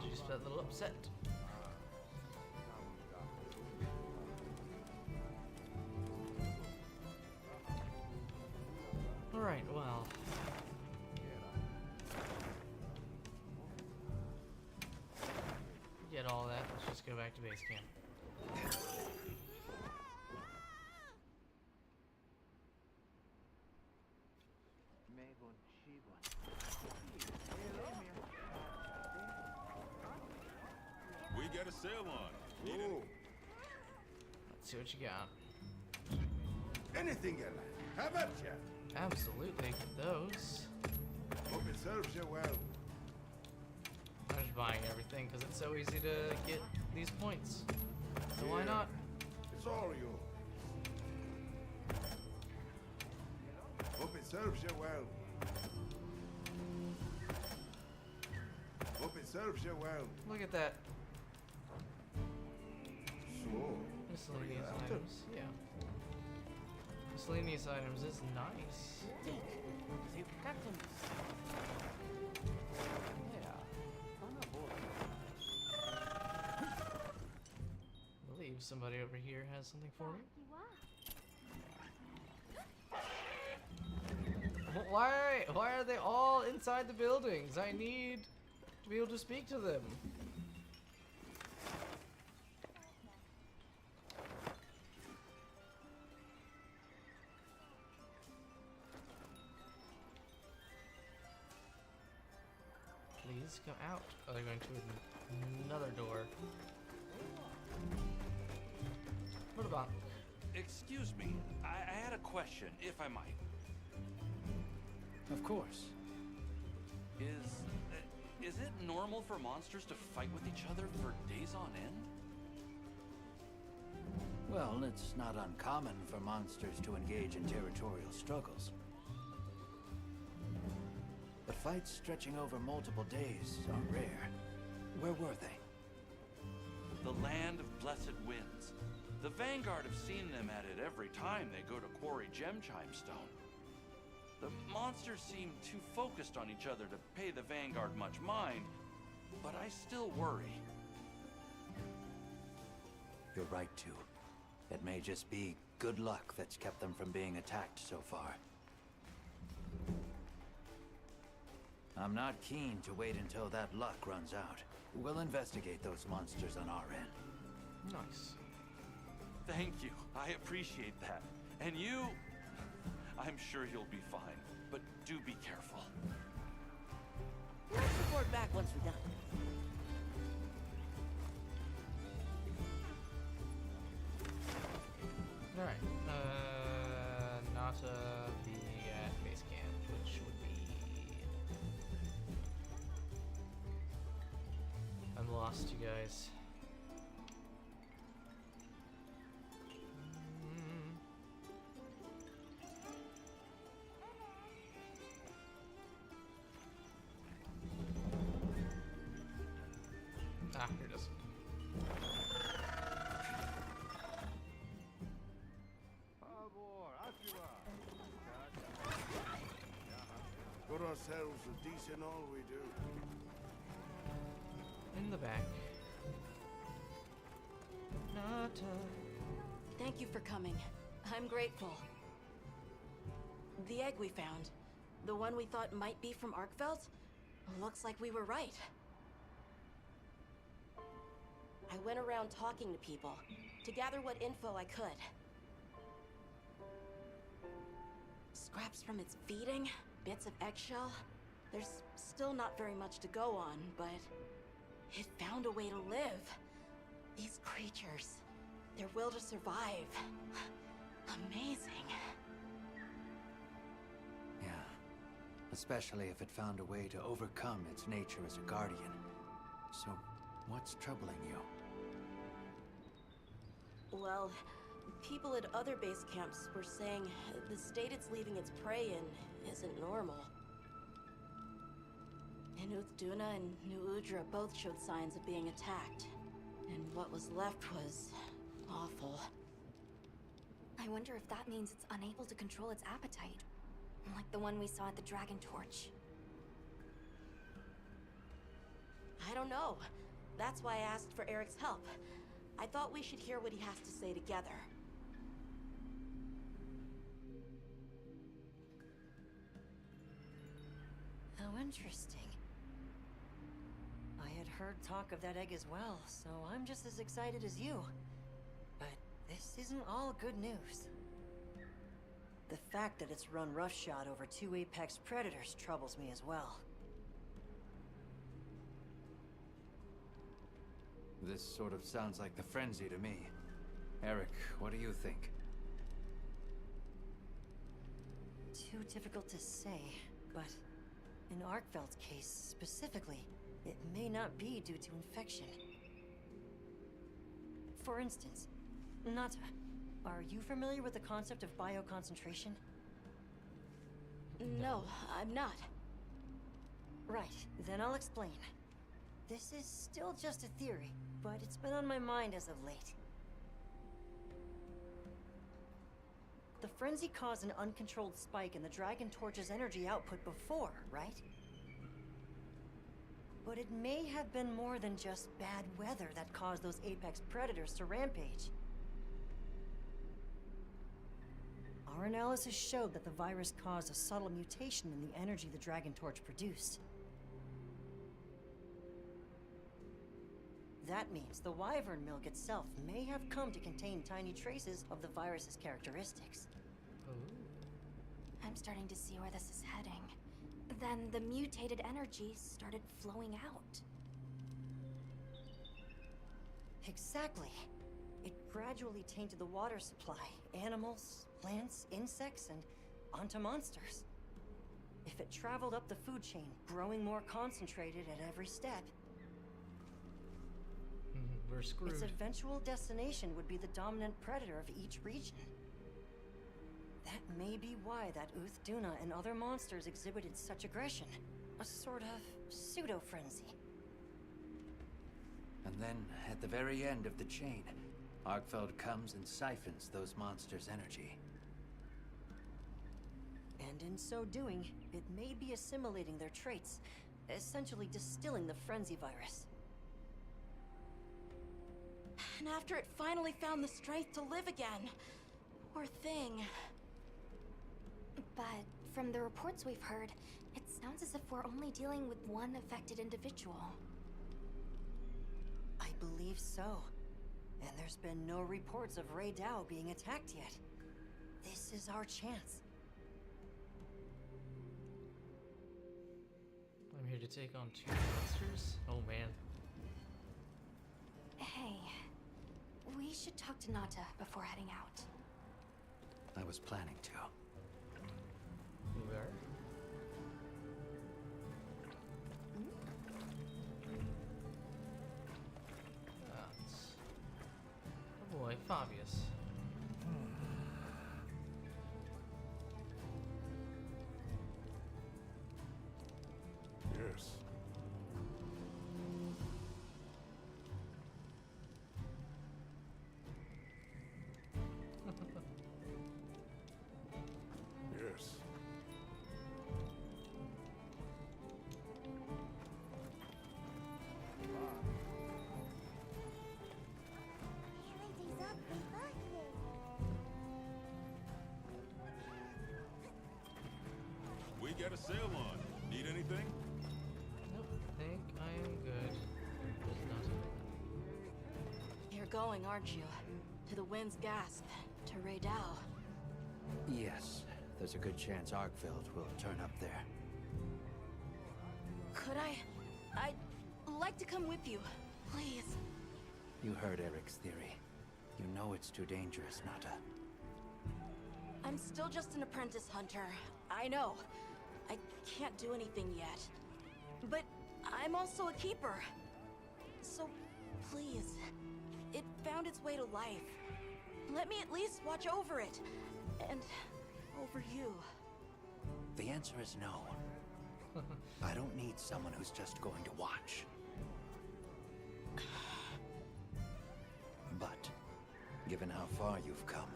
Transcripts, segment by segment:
She's a little upset. Alright, well. Get all that. Let's just go back to base camp. We got a sale on. Ooh. Let's see what you got. Anything you like. How about you? Absolutely. Those. Hope it serves you well. I'm just buying everything because it's so easy to get these points. So why not? It's all yours. Hope it serves you well. Hope it serves you well. Look at that. So, Miscellaneous items. Yeah. Miscellaneous items is nice. Yeah. I believe somebody over here has something for me. Why are they all inside the buildings? I need to be able to speak to them. Please come out. Oh, they're going to another door. What about? Excuse me, I had a question, if I might. Of course. Is it normal for monsters to fight with each other for days on end? Well, it's not uncommon for monsters to engage in territorial struggles. But fights stretching over multiple days are rare. Where were they? The land of blessed winds. The Vanguard have seen them at it every time they go to quarry gem chime stone. The monsters seem too focused on each other to pay the Vanguard much mind, but I still worry. You're right, too. It may just be good luck that's kept them from being attacked so far. I'm not keen to wait until that luck runs out. We'll investigate those monsters on our end. Nice. Thank you. I appreciate that. And you... I'm sure you'll be fine, but do be careful. Let's report back once we're done. Alright. Nata be at base camp, which would be... I'm lost, you guys. Ah, here it is. Got ourselves a decent all we do. In the back. Nata. Thank you for coming. I'm grateful. The egg we found, the one we thought might be from Arkfeld, looks like we were right. I went around talking to people to gather what info I could. Scraps from its feeding, bits of eggshell. There's still not very much to go on, but it found a way to live. These creatures, their will to survive. Amazing. Yeah. Especially if it found a way to overcome its nature as a guardian. So, what's troubling you? Well, people at other base camps were saying the state it's leaving its prey in isn't normal. Inuth Duna and New Udra both showed signs of being attacked. And what was left was awful. I wonder if that means it's unable to control its appetite. Like the one we saw at the Dragon Torch. I don't know. That's why I asked for Eric's help. I thought we should hear what he has to say together. How interesting. I had heard talk of that egg as well, so I'm just as excited as you. But this isn't all good news. The fact that it's run roughshod over 2 apex predators troubles me as well. This sort of sounds like the frenzy to me. Eric, what do you think? Too difficult to say, but in Arkveld's case specifically, it may not be due to infection. For instance, Nata, are you familiar with the concept of bioconcentration? No, I'm not. Right, then I'll explain. This is still just a theory, but it's been on my mind as of late. The frenzy caused an uncontrolled spike in the Dragon Torch's energy output before, right? But it may have been more than just bad weather that caused those apex predators to rampage. Our analysis showed that the virus caused a subtle mutation in the energy the Dragon Torch produced. That means the Wyvern milk itself may have come to contain tiny traces of the virus's characteristics. I'm starting to see where this is heading. Then the mutated energy started flowing out. Exactly. It gradually tainted the water supply, animals, plants, insects, and onto monsters. If it traveled up the food chain, growing more concentrated at every step, We're screwed. its eventual destination would be the dominant predator of each region. That may be why that Duna and other monsters exhibited such aggression. A sort of pseudo-frenzy. And then, at the very end of the chain, Arkfeld comes and siphons those monsters' energy. And in so doing, it may be assimilating their traits, essentially distilling the frenzy virus. And after it finally found the strength to live again, poor thing. But from the reports we've heard, it sounds as if we're only dealing with one affected individual. I believe so. And there's been no reports of Rey Dao being attacked yet. This is our chance. I'm here to take on 2 monsters? Oh man. Hey, we should talk to Nata before heading out. I was planning to. Where? That's... Oh boy, Fabius. Yes. Yes. We got a sail on. Need anything? Nope, think I am good. There's nothing. You're going, aren't you? To the Wind's Gasp, to Rey Dao. Yes, there's a good chance Arkfeld will turn up there. Could I? I'd like to come with you, please. You heard Eric's theory. You know it's too dangerous, Nata. I'm still just an apprentice hunter. I know. I can't do anything yet. But I'm also a keeper. So, please. It found its way to life. Let me at least watch over it. And over you. The answer is no. I don't need someone who's just going to watch. But, given how far you've come,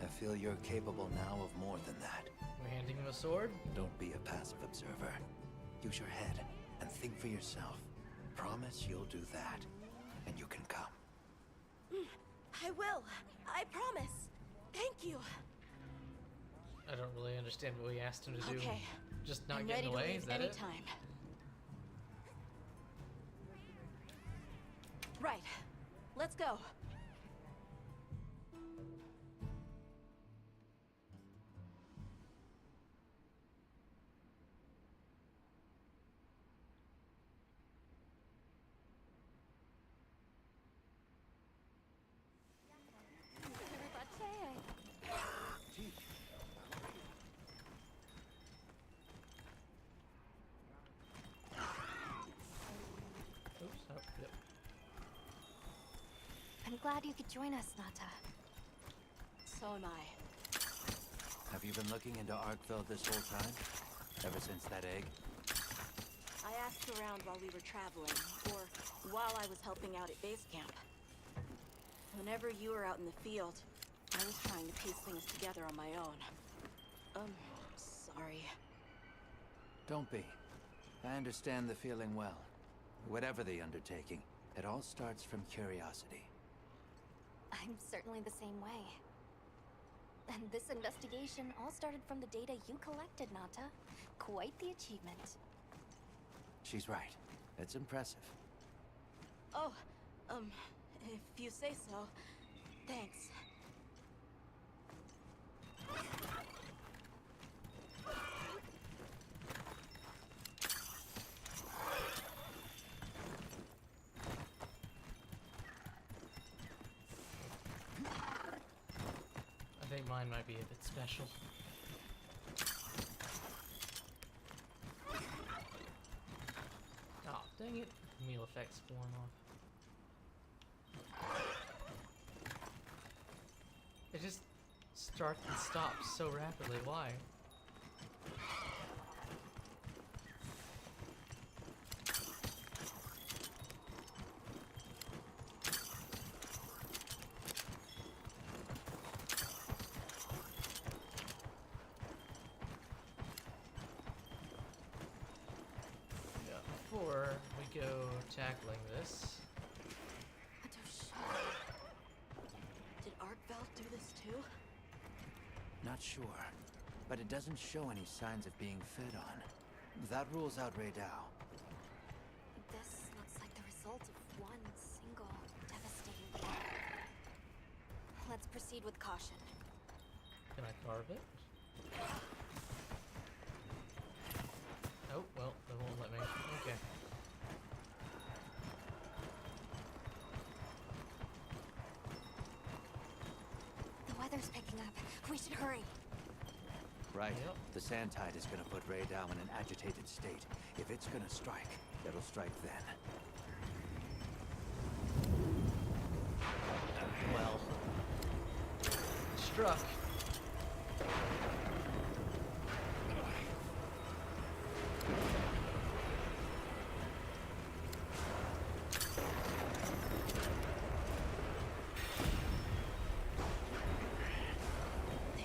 I feel you're capable now of more than that. We're handing him a sword? Don't be a passive observer. Use your head and think for yourself. promise you'll do that, and you can come. I will. I promise. Thank you. I don't really understand what we asked him to do. Okay. Just not I'm get ready in the to way? leave Is that it? anytime. Right. Let's go. Oops. Oh, yep. I'm glad you could join us, Nata. So am I. Have you been looking into Arkville this whole time? Ever since that egg? I asked around while we were traveling, or while I was helping out at base camp. Whenever you were out in the field, I was trying to piece things together on my own. Sorry. Don't be. I understand the feeling well. Whatever the undertaking, it all starts from curiosity. I'm certainly the same way. And this investigation all started from the data you collected, Nata. Quite the achievement. She's right. It's impressive. Oh, if you say so. Thanks. I think mine might be a bit special. Oh, dang it. Meal effects worn off. It just starts and stops so rapidly. Why? Yeah, before we go tackling this, Did Arkville do this too? Not sure, but it doesn't show any signs of being fed on. That rules out Raydao. This looks like the result of one single devastating battle. Let's proceed with caution. can I carve it? Oh, well, they won't let me. Okay. The weather's picking up. We should hurry. Right. Yep. The sand tide is gonna put Raydao in an agitated state. If it's gonna strike, it'll strike then. Well, struck.